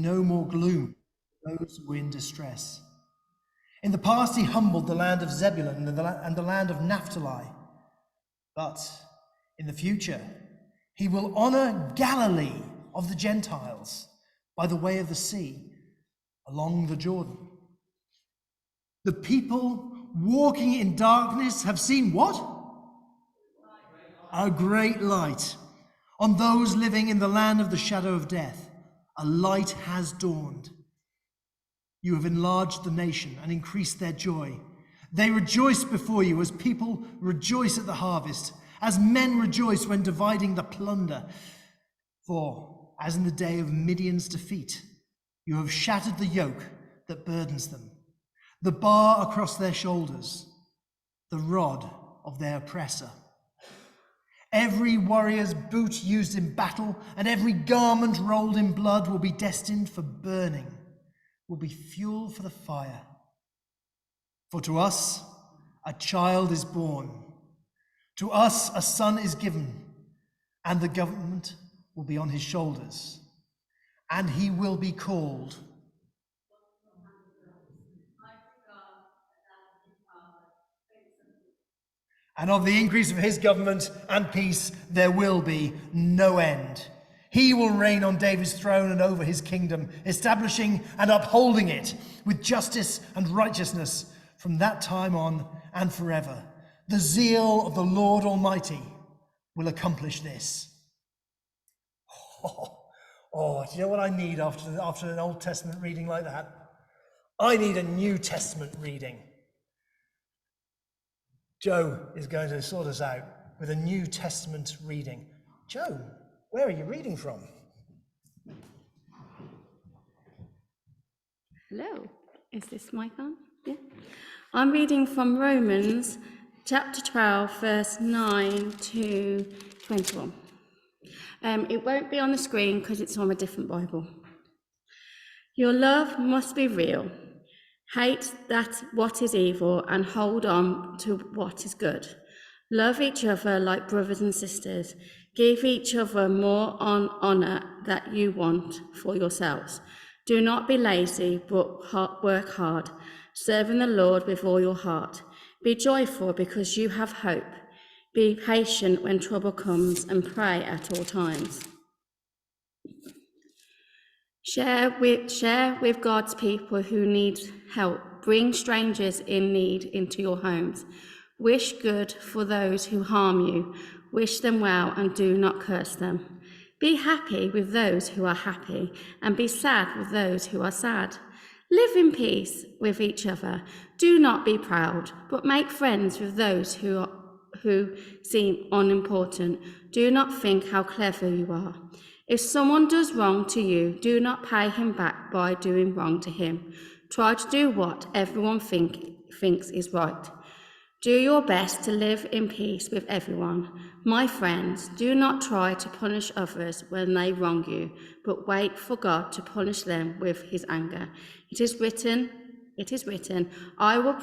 no more gloom for those who are in distress. In the past he humbled the land of Zebulun and the land of Naphtali. But in the future he will honor Galilee of the Gentiles by the way of the sea, along the Jordan. The people walking in darkness have seen what? A great light. On those living in the land of the shadow of death, a light has dawned. You have enlarged the nation and increased their joy. They rejoice before you as people rejoice at the harvest, as men rejoice when dividing the plunder. For, as in the day of Midian's defeat, you have shattered the yoke that burdens them, the bar across their shoulders, the rod of their oppressor. Every warrior's boot used in battle and every garment rolled in blood will be destined for burning, will be fuel for the fire. For to us a child is born, to us a son is given, and the government will be on his shoulders, and he will be called and of the increase of his government and peace there will be no end. He will reign on David's throne and over his kingdom, establishing and upholding it with justice and righteousness from that time on and forever. The zeal of the Lord Almighty will accomplish this. Do you know what I need after an Old Testament reading like that? I need a New Testament reading. Joe is going to sort us out with a New Testament reading. Joe, where are you reading from? Hello, is this mic on? Yeah. I'm reading from Romans chapter 12, verse 9 to 21. It won't be on the screen because it's on a different Bible. Your love must be real. Hate that what is evil and hold on to what is good. Love each other like brothers and sisters. Give each other more honor that you want for yourselves. Do not be lazy, but work hard, serving the Lord with all your heart. Be joyful because you have hope. Be patient when trouble comes and pray at all times. Share with God's people who need help. Bring strangers in need into your homes. Wish good for those who harm you. Wish them well and do not curse them. Be happy with those who are happy and be sad with those who are sad. Live in peace with each other. Do not be proud, but make friends with those who seem unimportant. Do not think how clever you are. If someone does wrong to you, do not pay him back by doing wrong to him. Try to do what everyone thinks is right. Do your best to live in peace with everyone. My friends, do not try to punish others when they wrong you, but wait for God to punish them with his anger. It is written, I will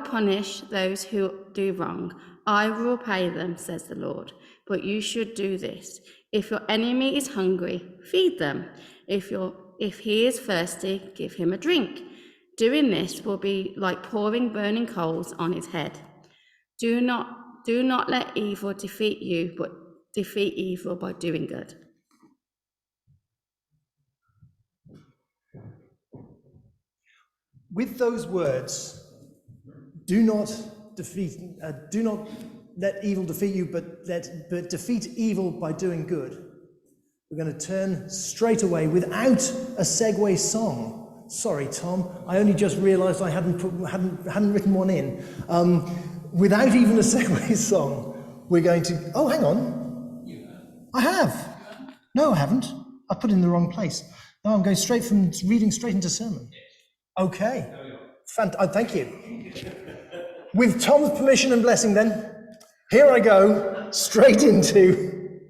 punish those who do wrong. I will repay them, says the Lord. But you should do this. If your enemy is hungry, feed them. If he is thirsty, give him a drink. Doing this will be like pouring burning coals on his head. Do not let evil defeat you, but defeat evil by doing good. With those words, do not let evil defeat you, but defeat evil by doing good. We're going to turn straight away without a segue song. Sorry, Tom, I only just realised I hadn't written one in. Without even a segue song, we're going to. Oh, hang on. You have. I have. No, I haven't. I put it in the wrong place. No, I'm going straight from reading straight into sermon. Okay. Thank you. With Tom's permission and blessing, then, here I go straight into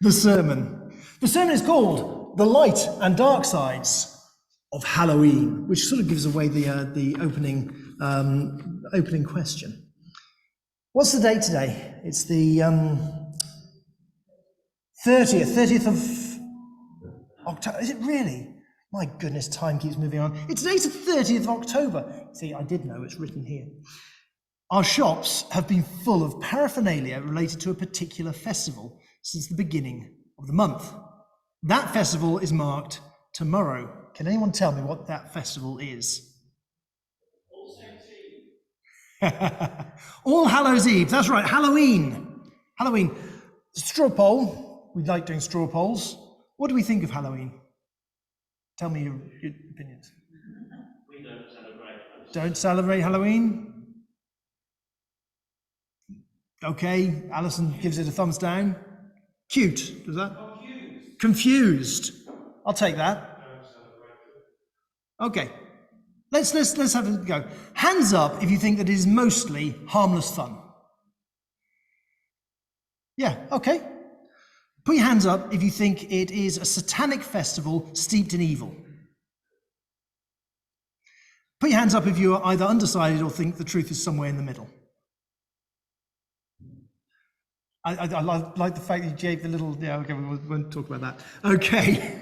the sermon. The sermon is called "The Light and Dark Sides of Halloween," which sort of gives away the opening question. What's the date today? It's the 30th of October, is it really? My goodness, time keeps moving on. It's today's the 30th of October. See, I did know, it's written here. Our shops have been full of paraphernalia related to a particular festival since the beginning of the month. That festival is marked tomorrow. Can anyone tell me what that festival is? All Hallows Eve, that's right, Halloween. Halloween. Straw poll, we like doing straw polls. What do we think of Halloween? Tell me your opinions. We don't celebrate. Don't celebrate Halloween? Okay, Alison gives it a thumbs down. Cute, does that? Confused. I'll take that. Okay, let's have a go. Hands up if you think that it is mostly harmless fun. Yeah, okay. Put your hands up if you think it is a satanic festival steeped in evil. Put your hands up if you are either undecided or think the truth is somewhere in the middle. I like the fact that you gave the little, yeah, okay, we won't talk about that. Okay.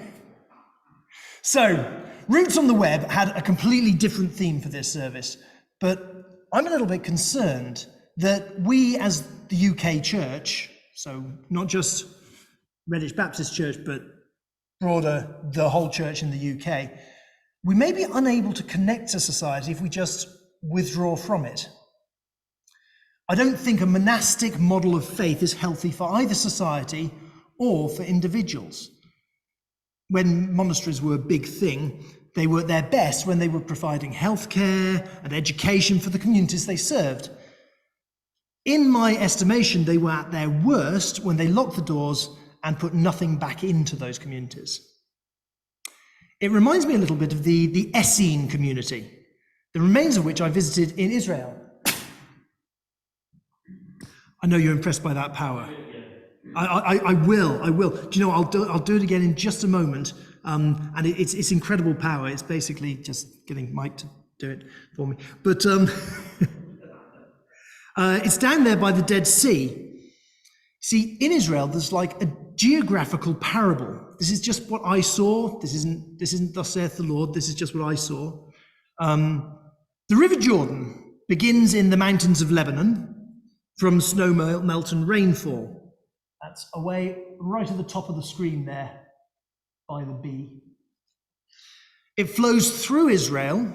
So, Roots on the Web had a completely different theme for this service, but I'm a little bit concerned that we as the UK church, so not just Redditch Baptist Church, but broader, the whole church in the UK, we may be unable to connect to society if we just withdraw from it. I don't think a monastic model of faith is healthy for either society or for individuals. When monasteries were a big thing, they were at their best when they were providing healthcare and education for the communities they served. In my estimation, they were at their worst when they locked the doors and put nothing back into those communities. It reminds me a little bit of the Essene community, the remains of which I visited in Israel. I know you're impressed by that power. I will. Do you know, I'll do it again in just a moment. And it's incredible power. It's basically just getting Mike to do it for me. But it's down there by the Dead Sea. See, in Israel, there's like a geographical parable. This is just what I saw. This isn't thus saith the Lord. This is just what I saw. The River Jordan begins in the mountains of Lebanon from snow melt and rainfall. That's away right at the top of the screen there by the B. It flows through Israel,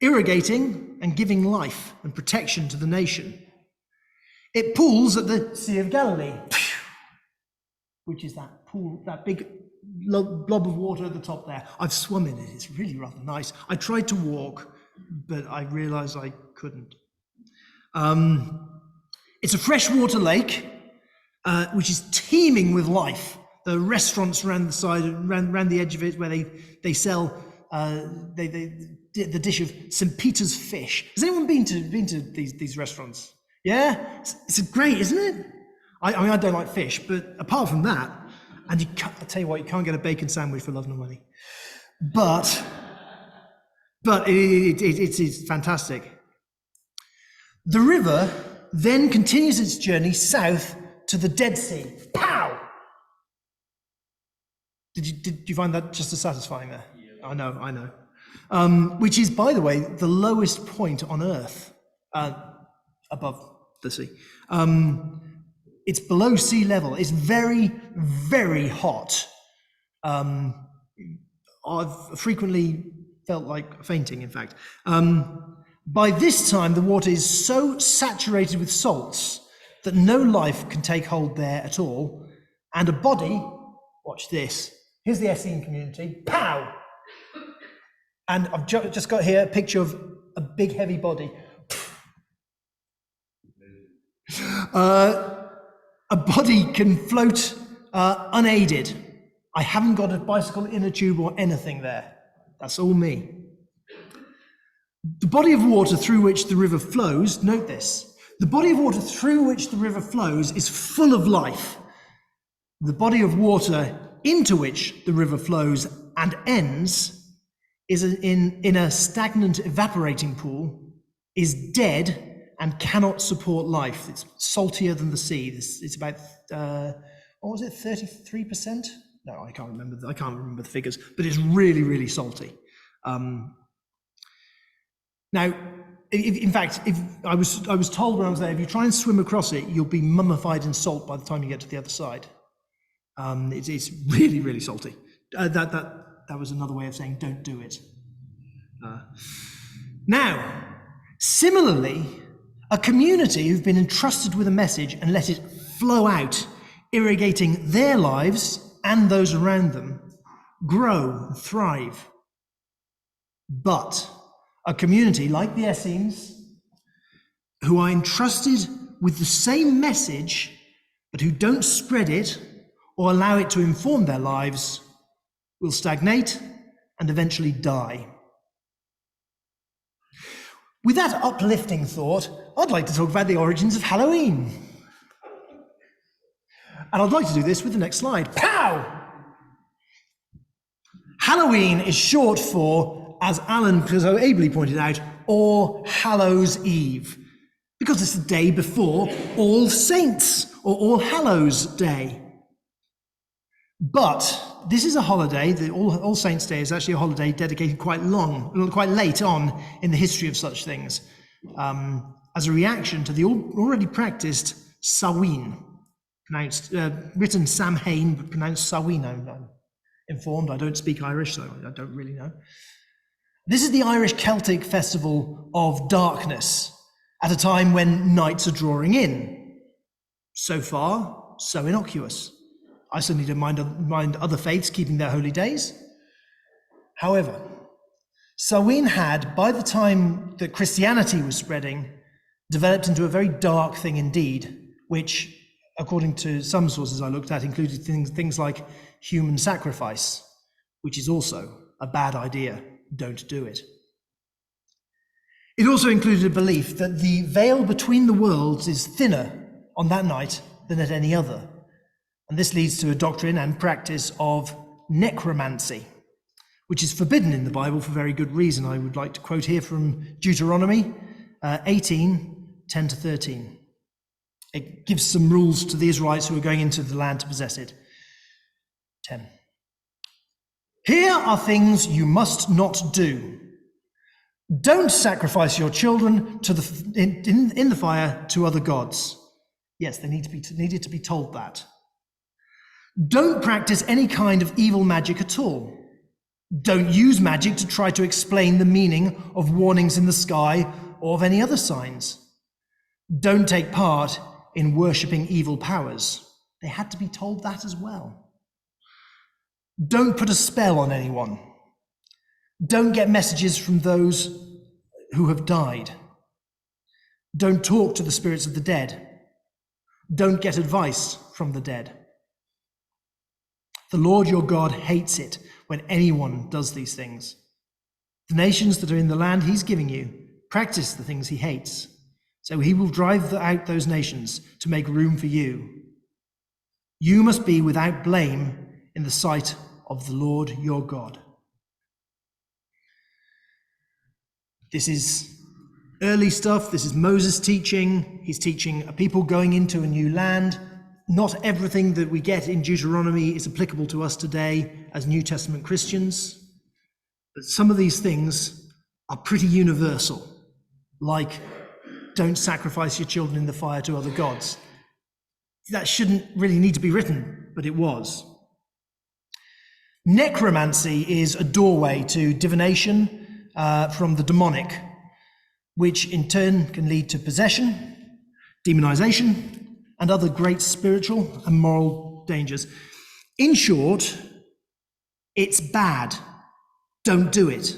irrigating and giving life and protection to the nation. It pools at the Sea of Galilee, which is that pool, that big blob of water at the top there. I've swum in it. It's really rather nice. I tried to walk, but I realized I couldn't. It's a freshwater lake, which is teeming with life. There are restaurants around the side, around the edge of it, where they sell the dish of St. Peter's fish. Has anyone been to these restaurants? Yeah, it's great, isn't it? I mean, I don't like fish, but apart from that, and I tell you what, you can't get a bacon sandwich for love nor money. But it's fantastic. The river then continues its journey south to the Dead Sea. Pow! Did you find that just as satisfying there? Yeah. I know. Which is, by the way, the lowest point on Earth, above the sea. It's below sea level. It's very, very hot. I've frequently felt like fainting, in fact. By this time, the water is so saturated with salts that no life can take hold there at all. And a body, watch this, here's the Essene community, pow! And I've just got here a picture of a big, heavy body. A body can float unaided. I haven't got a bicycle inner tube or anything there. That's all me. The body of water through which the river flows, note this, the body of water through which the river flows is full of life. The body of water into which the river flows and ends is in a stagnant evaporating pool, is dead and cannot support life. It's saltier than the sea. It's about, 33%? No, I can't remember the figures, but it's really, really salty. Now, in fact, if I was told when I was there, if you try and swim across it, you'll be mummified in salt by the time you get to the other side. It's really, really salty. That was another way of saying don't do it. Now, similarly, a community who've been entrusted with a message and let it flow out, irrigating their lives and those around them, grow and thrive. But a community like the Essenes, who are entrusted with the same message, but who don't spread it or allow it to inform their lives, will stagnate and eventually die. With that uplifting thought, I'd like to talk about the origins of Halloween. And I'd like to do this with the next slide. Pow! Halloween is short for, as Alan so ably pointed out, All Hallows Eve, because it's the day before All Saints, or All Hallows Day. But this is a holiday, the All Saints' Day is actually a holiday dedicated quite late on in the history of such things, as a reaction to the already practiced Samhain, written Samhain, but pronounced Samhain. I'm informed, I don't speak Irish, so I don't really know. This is the Irish Celtic festival of darkness, at a time when nights are drawing in. So far, so innocuous. I certainly don't mind other faiths keeping their holy days. However, Samhain had, by the time that Christianity was spreading, developed into a very dark thing indeed, which, according to some sources I looked at, included things like human sacrifice, which is also a bad idea. Don't do it. It also included a belief that the veil between the worlds is thinner on that night than at any other. And this leads to a doctrine and practice of necromancy, which is forbidden in the Bible for very good reason. I would like to quote here from Deuteronomy 18:10-13. It gives some rules to the Israelites who are going into the land to possess it. 10. Here are things you must not do. Don't sacrifice your children in the fire to other gods. Yes, they needed to be told that. Don't practice any kind of evil magic at all. Don't use magic to try to explain the meaning of warnings in the sky or of any other signs. Don't take part in worshipping evil powers. They had to be told that as well. Don't put a spell on anyone. Don't get messages from those who have died. Don't talk to the spirits of the dead. Don't get advice from the dead. The Lord your God hates it when anyone does these things. The nations that are in the land he's giving you practice the things he hates, so he will drive out those nations to make room for you. You must be without blame in the sight of the Lord your God. This is early stuff. This is Moses teaching. He's teaching a people going into a new land. Not everything that we get in Deuteronomy is applicable to us today as New Testament Christians, but some of these things are pretty universal, like don't sacrifice your children in the fire to other gods. That shouldn't really need to be written, but it was. Necromancy is a doorway to divination from the demonic, which in turn can lead to possession, demonization, and other great spiritual and moral dangers. In short, it's bad. Don't do it.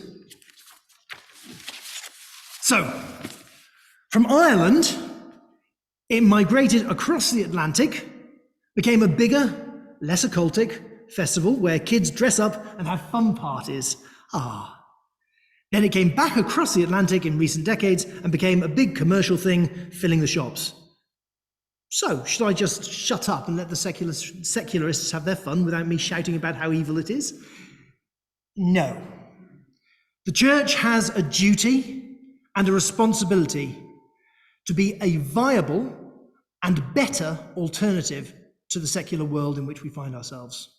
So, from Ireland, it migrated across the Atlantic, became a bigger, less occultic festival where kids dress up and have fun parties. Then it came back across the Atlantic in recent decades and became a big commercial thing, filling the shops. So, should I just shut up and let the secularists have their fun without me shouting about how evil it is? No. The church has a duty and a responsibility to be a viable and better alternative to the secular world in which we find ourselves.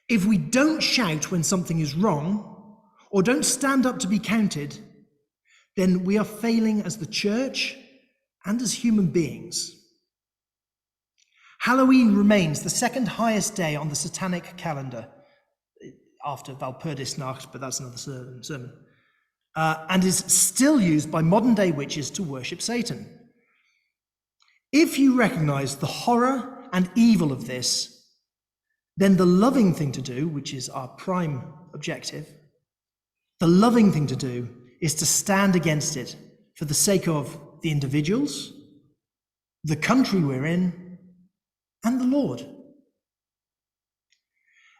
If we don't shout when something is wrong, or don't stand up to be counted, then we are failing as the church and as human beings. Halloween remains the second highest day on the satanic calendar, after Walpurgisnacht, but that's another sermon, and is still used by modern-day witches to worship Satan. If you recognize the horror and evil of this, then the loving thing to do, which is our prime objective, the loving thing to do is to stand against it for the sake of the individuals, the country we're in, and the Lord.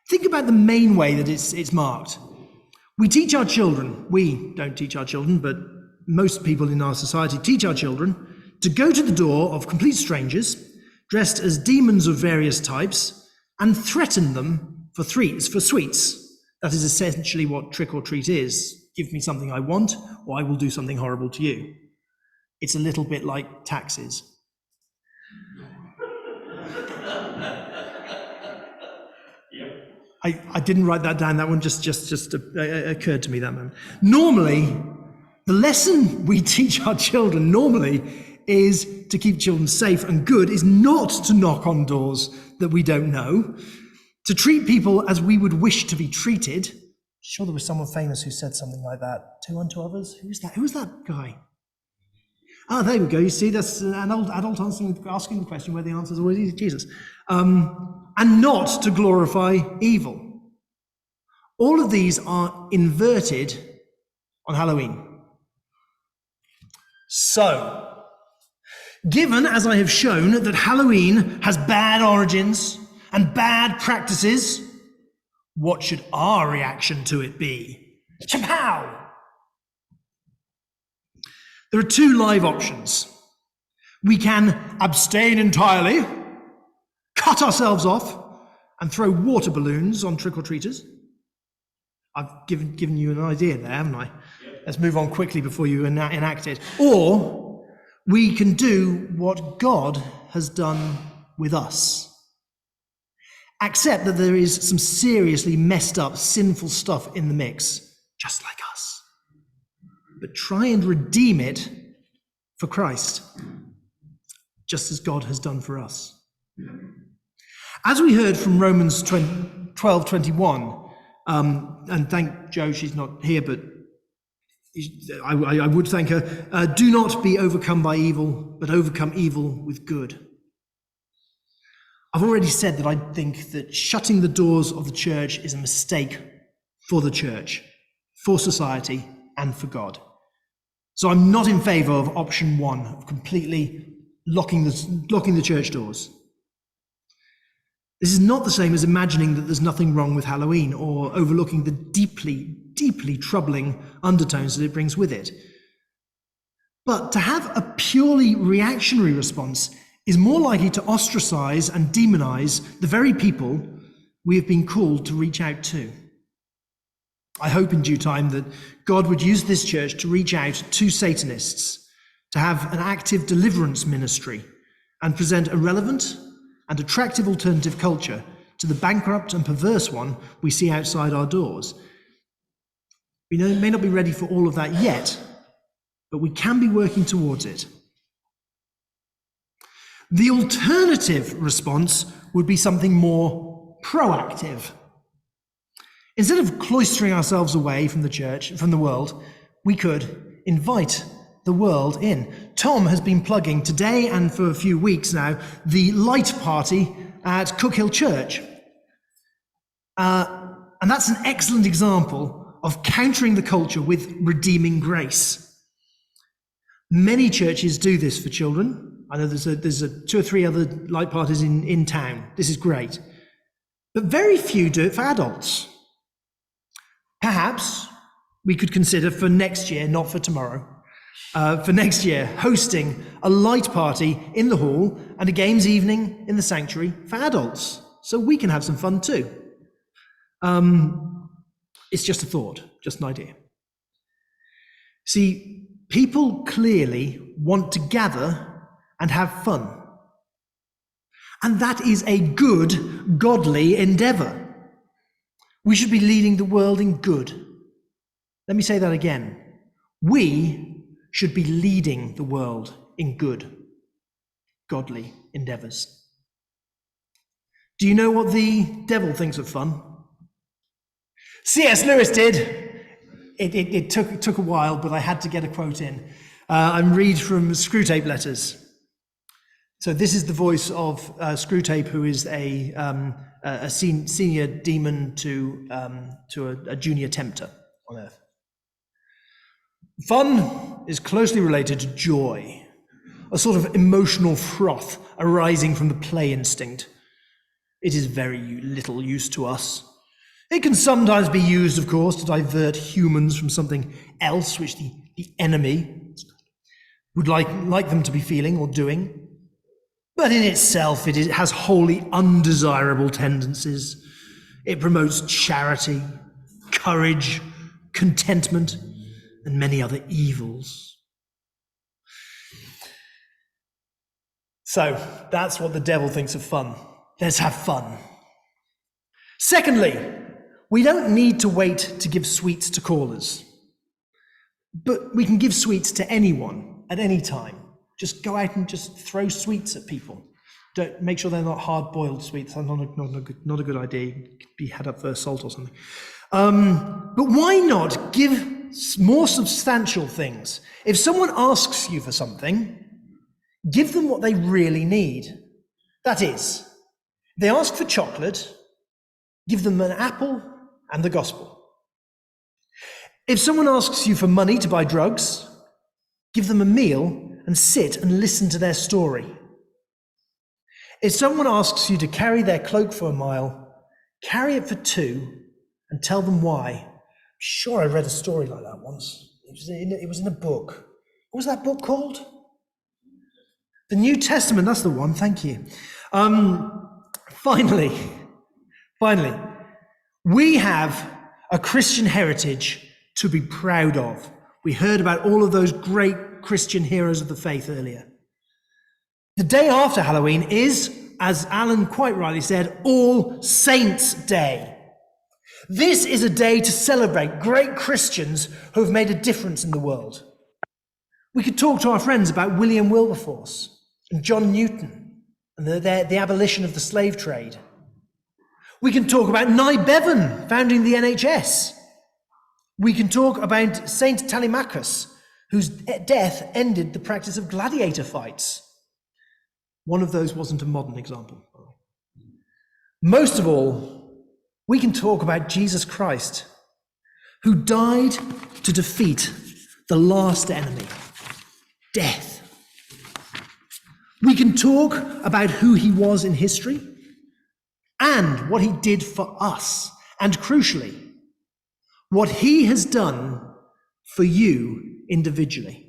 Think about the main way that it's marked. We teach our children, we don't teach our children, but most people in our society teach our children to go to the door of complete strangers, dressed as demons of various types, and threaten them for sweets. That is essentially what trick or treat is. Give me something I want, or I will do something horrible to you. It's a little bit like taxes. I didn't write that down. That one just occurred to me that moment. Normally, the lesson we teach our children is to keep children safe and good, is not to knock on doors that we don't know, to treat people as we would wish to be treated. I'm sure there was someone famous who said something like that. Do unto others. Who was that guy? Ah, there we go. You see, that's an old adult asking the question where the answer is always Jesus. And not to glorify evil. All of these are inverted on Halloween. So, given, as I have shown, that Halloween has bad origins and bad practices, what should our reaction to it be? Chapow! There are two live options. We can abstain entirely, cut ourselves off, and throw water balloons on trick-or-treaters. I've given you an idea there, haven't I? Yep. Let's move on quickly before you enact it. Or we can do what God has done with us. Accept that there is some seriously messed up, sinful stuff in the mix, just like us. But try and redeem it for Christ, just as God has done for us. As we heard from Romans 12:21, and thank Jo, she's not here, but I would thank her, do not be overcome by evil, but overcome evil with good. I've already said that I think that shutting the doors of the church is a mistake for the church, for society, and for God. So I'm not in favour of option one, of completely locking the church doors. This is not the same as imagining that there's nothing wrong with Halloween or overlooking the deeply, deeply troubling undertones that it brings with it. But to have a purely reactionary response is more likely to ostracize and demonize the very people we have been called to reach out to. I hope in due time that God would use this church to reach out to Satanists, to have an active deliverance ministry, and present a relevant and attractive alternative culture to the bankrupt and perverse one we see outside our doors. We may not be ready for all of that yet, but we can be working towards it. The alternative response would be something more proactive. Instead of cloistering ourselves away from the church, from the world, we could invite the world in. Tom has been plugging today and for a few weeks now the light party at Cook Hill Church. And that's an excellent example of countering the culture with redeeming grace. Many churches do this for children. I know there's two or three other light parties in town. This is great. But very few do it for adults. Perhaps we could consider for next year, not for tomorrow, for next year, hosting a light party in the hall and a games evening in the sanctuary for adults, so we can have some fun too. It's just a thought, just an idea. See, people clearly want to gather and have fun. And that is a good, godly endeavour. We should be leading the world in good. Let me say that again. We should be leading the world in good, godly endeavors. Do you know what the devil thinks of fun? C.S. Lewis did. It took a while, but I had to get a quote in. I read from Screwtape Letters. So this is the voice of Screwtape, who is a senior demon to a junior tempter on Earth. Fun is closely related to joy, a sort of emotional froth arising from the play instinct. It is very little use to us. It can sometimes be used, of course, to divert humans from something else which the enemy would like them to be feeling or doing. But in itself, it has wholly undesirable tendencies. It promotes charity, courage, contentment, and many other evils. So that's what the devil thinks of fun. Let's have fun. Secondly, we don't need to wait to give sweets to callers. But we can give sweets to anyone at any time. Just go out and just throw sweets at people. Don't make sure they're not hard-boiled sweets. That's not a good idea. You could be had up for assault or something. But why not give more substantial things? If someone asks you for something, give them what they really need. That is, if they ask for chocolate, give them an apple and the gospel. If someone asks you for money to buy drugs, give them a meal and sit and listen to their story. If someone asks you to carry their cloak for a mile, carry it for 2 and tell them why. I'm sure I read a story like that once. It was in a book. What was that book called? The New Testament, that's the one, thank you. Finally, we have a Christian heritage to be proud of. We heard about all of those great Christian heroes of the faith earlier. The day after Halloween is, as Alan quite rightly said, All Saints' Day. This is a day to celebrate great Christians who have made a difference in the world. We could talk to our friends about William Wilberforce and John Newton and the abolition of the slave trade. We can talk about Nye Bevan founding the NHS. We can talk about Saint Telemachus, whose death ended the practice of gladiator fights. One of those wasn't a modern example. Most of all, we can talk about Jesus Christ, who died to defeat the last enemy, death. We can talk about who he was in history and what he did for us, and crucially, what he has done for you individually.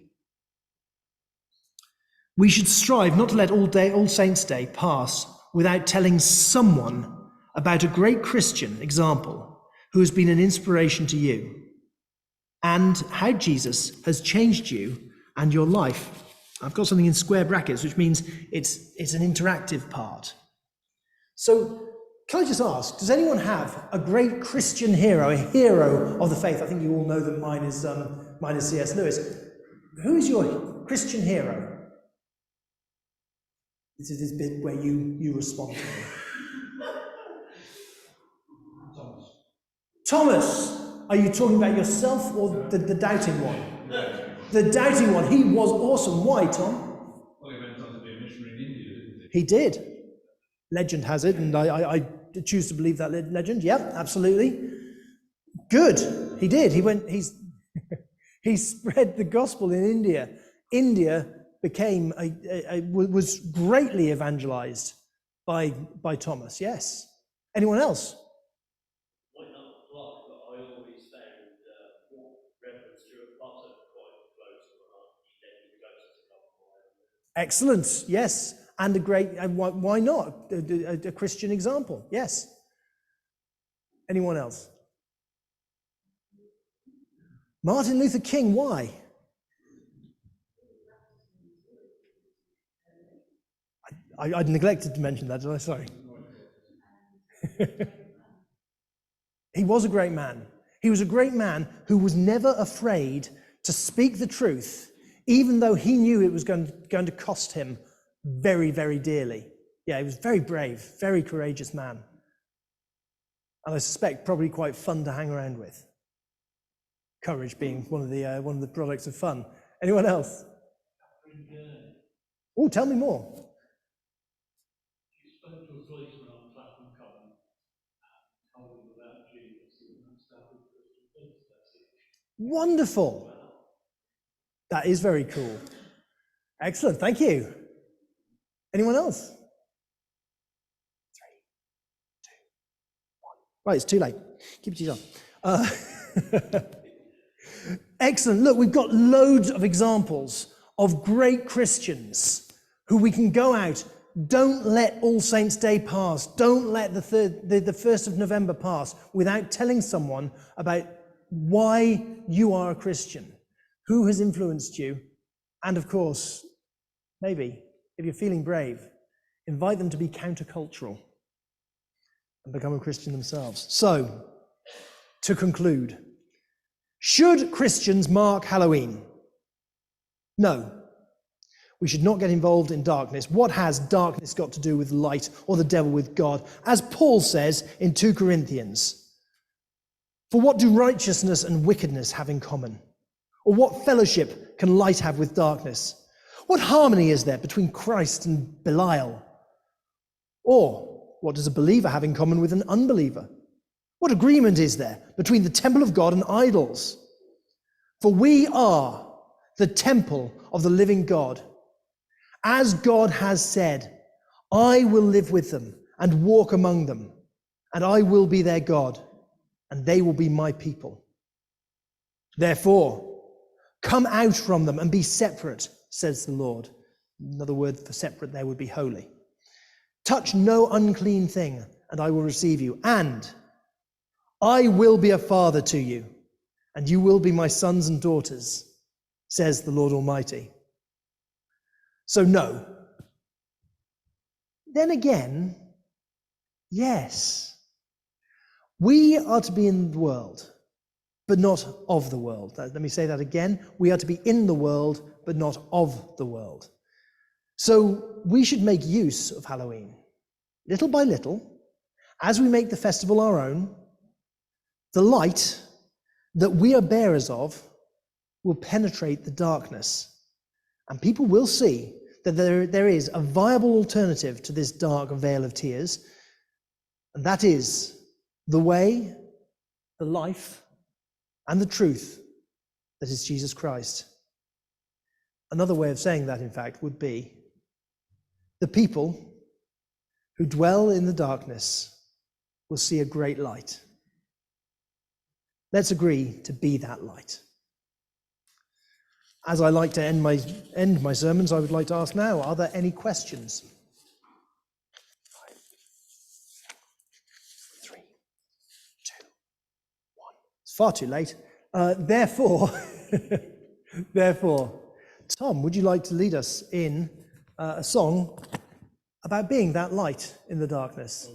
We should strive not to let All Saints' Day pass without telling someone about a great Christian example who has been an inspiration to you and how Jesus has changed you and your life. I've got something in square brackets, which means it's an interactive part. So can I just ask, does anyone have a great Christian hero, a hero of the faith? I think you all know that mine is C.S. Lewis. Who is your Christian hero? This is this bit where you respond to me. Thomas, are you talking about yourself or the doubting one? The doubting one. He was awesome. Why, Tom? Well, he went on to be a missionary in India, didn't He did. Legend has it, and I choose to believe that legend. Yep, absolutely. Good. He did. He spread the gospel in India. India became was greatly evangelized by Thomas. Yes. Anyone else? Might not apply, but I always found what Reverend Stuart Potter quite close to the heart. He definitely goes to come by. Excellent. Yes. And a great, why not? A Christian example. Yes. Anyone else? Martin Luther King, why? I neglected to mention that, did I? Sorry. He was a great man. He was a great man who was never afraid to speak the truth, even though he knew it was going to cost him very, very dearly. Yeah, he was very brave, very courageous man. And I suspect probably quite fun to hang around with. Courage being one of the products of fun. Anyone else? Oh, tell me more. She spoke to a policeman on Clapham Common and told him about Jesus and started Christian faith. That's it. Wonderful. That is very cool. Excellent, thank you. Anyone else? 3, 2, 1. Right, it's too late. Keep it to yourself. Excellent. Look, we've got loads of examples of great Christians who we can go out. Don't let All Saints' Day pass. Don't let the 1st of November pass without telling someone about why you are a Christian, who has influenced you, and of course, maybe, if you're feeling brave, invite them to be countercultural and become a Christian themselves. So, to conclude, should Christians mark Halloween? No. We should not get involved in darkness. What has darkness got to do with light, or the devil with God? As Paul says in 2 Corinthians, for what do righteousness and wickedness have in common? Or what fellowship can light have with darkness? What harmony is there between Christ and Belial? Or what does a believer have in common with an unbeliever? What agreement is there between the temple of God and idols? For we are the temple of the living God. As God has said, I will live with them and walk among them, and I will be their God, and they will be my people. Therefore, come out from them and be separate, says the Lord. Another word for separate there would be holy. Touch no unclean thing, and I will receive you. And I will be a father to you, and you will be my sons and daughters, says the Lord Almighty. So no. Then again, yes. We are to be in the world, but not of the world. Let me say that again. We are to be in the world, but not of the world. So we should make use of Halloween, little by little, as we make the festival our own. The light that we are bearers of will penetrate the darkness, and people will see that there is a viable alternative to this dark veil of tears, and that is the way, the life, and the truth that is Jesus Christ. Another way of saying that, in fact, would be the people who dwell in the darkness will see a great light. Let's agree to be that light. As I like to end my sermons, I would like to ask now, are there any questions? 5, 3, 2, 1. It's far too late. Therefore, Tom, would you like to lead us in a song about being that light in the darkness?